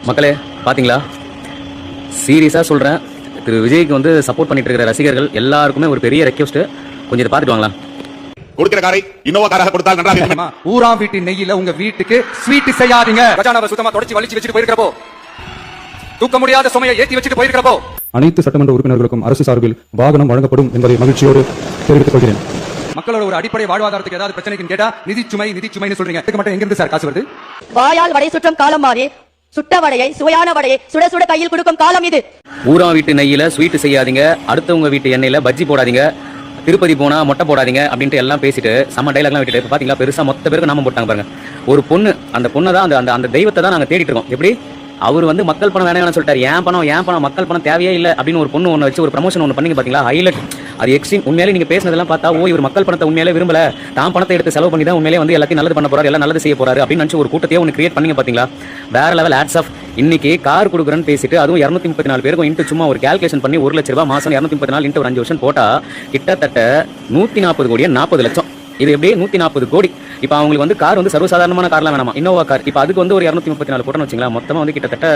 மக்களே பாத்தீங்களா, சீரியஸா சொல்றேன், திரு விஜய்க்கு வந்து சப்போர்ட் பண்ணிட்டு இருக்கிற ரசிகர்கள் எல்லாருக்குமே ஒரு பெரிய ரெக்வெஸ்ட், கொஞ்சம் இதை பாத்துட்டு வாங்களா. கொடுக்கிற காரை இன்னோவா காராக கொடுத்தால் நன்றாக இருக்குமா? ஊரா வீட்டு நெய்யில உங்க வீட்டுக்கு ஸ்வீட் செய்யாதீங்க. கஜானாவை சுத்தமா தொடச்சி வலிச்சு வச்சுட்டு போயிருக்கிறப்போ, தூக்க முடியாத சுமையை ஏத்தி வச்சுட்டு போயிருக்கிறப்போ, அனைத்து சட்டமன்ற உறுப்பினர்களுக்கும் அரசு சார்பில் வாகனம் வழங்கப்படும் என்பதை மகிழ்ச்சியோடு தெரிவித்துக் கொள்கிறேன். மக்களோட ஒரு அடிப்படை வாழ்வாதாரத்துக்கு ஏதாவது பிரச்சனைக்கு கேட்டா நிதி சுமைன்னு சொல்றீங்க. இதுக்கு மட்டும் எங்க இருந்து சார் காசு வருது? வாயால் வடை சுற்றும் காலம் மாறி சுட்ட வடையை, சுவையான வடையை சுட சுட கையில் கொடுக்கும் காலம் இது. ஊரா வீட்டு நெய்யில ஸ்வீட் செய்யாதீங்க, அடுத்தவங்க வீட்டு எண்ணெயில பஜ்ஜி போடாதீங்க, திருப்பதி போனா மொட்டை போடாதீங்க அப்படின்ட்டு எல்லாம் பேசிட்டு சம டைலாக்லாம் விட்டுட்டு இப்ப பாத்தீங்களா பெருசா மொத்த பேருக்கு நாம போட்டாங்க பாருங்க. ஒரு பொண்ணு, அந்த பொண்ணை தான் அந்த அந்த தெய்வத்தை தான் நாங்க தேடிட்டு இருக்கோம். எப்படி அவர் வந்து மக்கள் பணம் வேணாம்னு சொல்லிட்டாரு, ஏன் பணம் மக்கள் பணம் தேவையே இல்லை அப்படின்னு ஒரு பொண்ணு ஒன்று வச்சு ஒரு ப்ரமோஷன் ஒன்று பண்ணி பாத்தீங்களா, ஹைலைட். அது எக்ஸ்ட்ரீம். உண்மையிலே நீங்க பேசுனதெல்லாம் பார்த்தா, ஓ இவர் மக்கள் பணத்தை உண்மையிலே விரும்பல, தான் பணத்தை எடுத்து செலவு பண்ணி தான் உண்மையிலே வந்து எல்லாத்தையும் நல்லது பண்ண போறாரு, எல்லாம் நல்லது செய்ய போறாரு அப்படின்னு நினைச்சு ஒரு கூட்டத்தையே ஒன்று கிரியேட் பண்ணீங்க பாத்தீங்களா. வேற லெவல் ஹேட்ஸ் ஆஃப். இன்னைக்கு கார் கொடுக்குறேன்னு பேசிட்டு அதுவும் 234 பேருக்கும் இன்ட்டு சும்மா ஒரு கால்குலேஷன் பண்ணி 1 லட்ச ரூபாய் மாசம் 234 இன்ட்டு ஒரு 5 வருஷம் போட்டா கிட்டத்தட்ட 140 கோடியே 40 லட்சம். இது எப்படியே 140 கோடி. இப்போ அவங்களுக்கு வந்து கார் வந்து சர்வசாதாரணமான கார்லாம் வேணாமா, இன்னோவா கார். இப்போ அதுக்கு வந்து ஒரு 234 போட்டோன்னு வச்சுங்களா, மொத்தமாக வந்து கிட்டத்தட்ட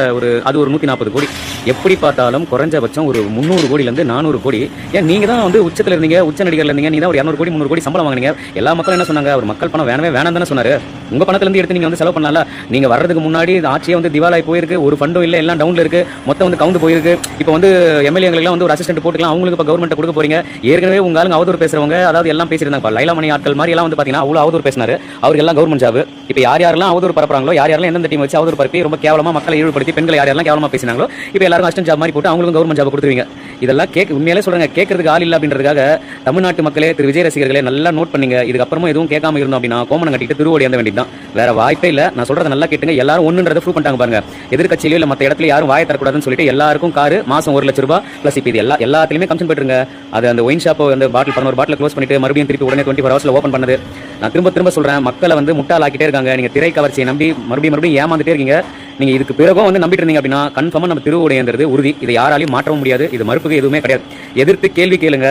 அது ஒரு 140 கோடி. எப்படி பார்த்தாலும் குறைஞ்சபட்சம் ஒரு 300 கோடியிலேருந்து 400 கோடி. ஏன் நீங்கள் தான் வந்து உச்சத்தில் இருந்தீங்க, உச்ச நடிகர்ல இருந்தீங்க, நீங்க தான் ஒரு 200 கோடி 300 கோடி சம்பளம் வாங்கினீங்க. எல்லா மக்களும் என்ன சொன்னாங்க, அவர் மக்கள் பணம் வேணவே வேணாம் தானே சொன்னாரு. உங்க பணத்திலிருந்து எடுத்து நீங்க வந்து செலவு பண்ணல. நீங்க வர்றதுக்கு முன்னாடி ஆட்சியே வந்து திவாலாய் போயிருக்கு, ஒரு ஃபண்டும் இல்லை, எல்லாம் டவுன்ல இருக்கு, மொத்தம் வந்து கவுந்து போயிருக்கு. இப்போ வந்து எம்எல்ஏங்களுக்கு வந்து ஒரு அசிஸ்டன்ட் போட்டுக்கலாம், அவங்களுக்கு இப்போ கவர்மெண்ட் கொடுக்க போறீங்க. ஏற்கனவே உங்க ஆளுங்க அவதூறு பேசுறவங்க, அதாவது எல்லாம் பேசியிருந்தாங்க, லைலாமணி ஆட்கள் மாதிரி எல்லாம் வந்து பாத்தீங்கன்னா அவ்வளவு அவதூறு பேசினாரு. அவருக்கு எல்லாம் கவர்மெண்ட் ஜாப். இப்போ யாரெல்லாம் அவதூறு பரப்புறாங்களோ, யாரெல்லாம் எந்தெந்த டீம் வச்சு அவதூறு பரப்பி ரொம்ப கேவலமா மக்களை இழிவுபடுத்தி பெண்களை யாரெல்லாம் கேவலமா பேசினாங்களோ, இப்போ எல்லாரும் அசிஸ்டன்ட் ஜாப் மாதிரி போட்டு அவங்களுக்கு கவர்மெண்ட் ஜாப் கொடுத்துருவீங்க. இதெல்லாம் உண்மையிலே சொல்றாங்க, கேட்கறதுக்கு ஆள் இல்லை அப்படின்றதுக்காக தமிழ்நாட்டு மக்களே, திரு விஜய் ரசிகர்களே நல்லா நோட் பண்ணீங்க. இதுக்கப்புறமா எதுவும் கேட்காம இருந்தோம் அப்படின்னா கோமணம் கட்டிட்டு திருவோடி அந்த வேண்டியதான், வேற வாய்ப்பே இல்லை. நான் சொல்றதை நல்லா கேட்டுங்க. எல்லாரும் ஒண்ணுன்றதை ப்ரூவ் பண்ணிட்டாங்க பாருங்க. எதிர்கட்சியிலோ இல்லை மற்ற இடத்துல யாரும் வாயை தரக்கூடாதுன்னு சொல்லிட்டு எல்லாருக்கும் காரு மாசம் 1 லட்ச ரூபாய் பிளஸ். இப்போ இது எல்லாத்துலயுமே கமிஷன் போட்டுருங்க. அது அந்த ஒயின் ஷாப்போ அந்த பாட்டில் 11 பாட்டில் க்ளோஸ் பண்ணிட்டு மறுபடியும் திருப்பி உடனே 24 ஹவர்ஸ்ல ஓப்பன் பண்ணது. நான் திரும்ப சொல்றேன், மக்களை வந்து முட்டாளாக்கிட்டே இருக்காங்க. நீங்க திரை கவர்ச்சியை நம்பி மறுபடியும் ஏமாந்துட்டே இருக்கீங்க. நீங்க இதுக்கு பிறகும் வந்து நம்பிட்டு இருந்தீங்க அப்படின்னா கன்ஃபார்மா நம்ம திருவுடையங்கிறது உறுதி. இதை யாராலையும் மாற்றவும் முடியாது. இது மறுப்புக்கு எதுவுமே கிடையாது. எதிர்த்து கேள்வி கேளுங்க.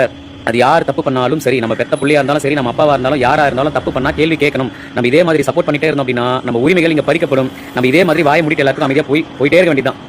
அது யார் தப்பு பண்ணாலும் சரி, நம்ம பெத்த பிள்ளையா இருந்தாலும் சரி, நம்ம அப்பாவா இருந்தாலும் யாரா இருந்தாலும் தப்பு பண்ணா கேள்வி கேட்கணும். நம்ம இதே மாதிரி சப்போர்ட் பண்ணிட்டே இருந்தோம் அப்படின்னா நம்ம உரிமைகள் இங்க பறிக்கப்படும். நம்ம இதே மாதிரி வாய முடிட்டு எல்லாத்துக்கும் அமைதியா போயிட்டே இருக்க வேண்டியதான்.